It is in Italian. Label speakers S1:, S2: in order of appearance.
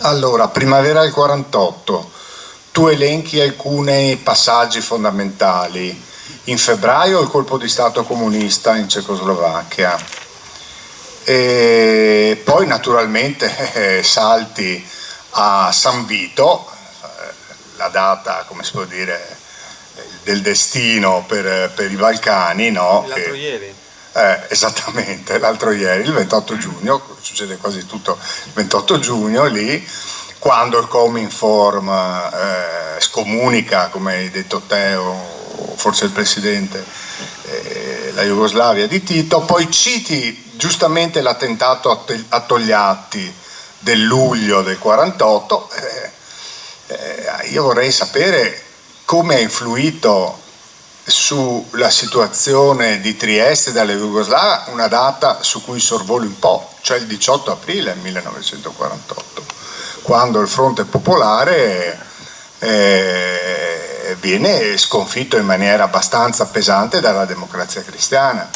S1: Allora, primavera del 48, tu elenchi alcuni passaggi fondamentali. In febbraio il colpo di Stato comunista in Cecoslovacchia, e poi naturalmente salti a San Vito, la data, come si può dire, del destino per i Balcani, no?
S2: L'altro ieri.
S1: Esattamente, l'altro ieri, il 28 giugno, succede quasi tutto il 28 giugno lì, quando il Cominform scomunica, come hai detto te o forse il Presidente, la Jugoslavia di Tito, poi citi giustamente l'attentato a Togliatti del luglio del 48, io vorrei sapere come ha influito sulla situazione di Trieste e della Jugoslavia una data su cui sorvoli un po', cioè il 18 aprile 1948, quando il Fronte Popolare viene sconfitto in maniera abbastanza pesante dalla Democrazia Cristiana.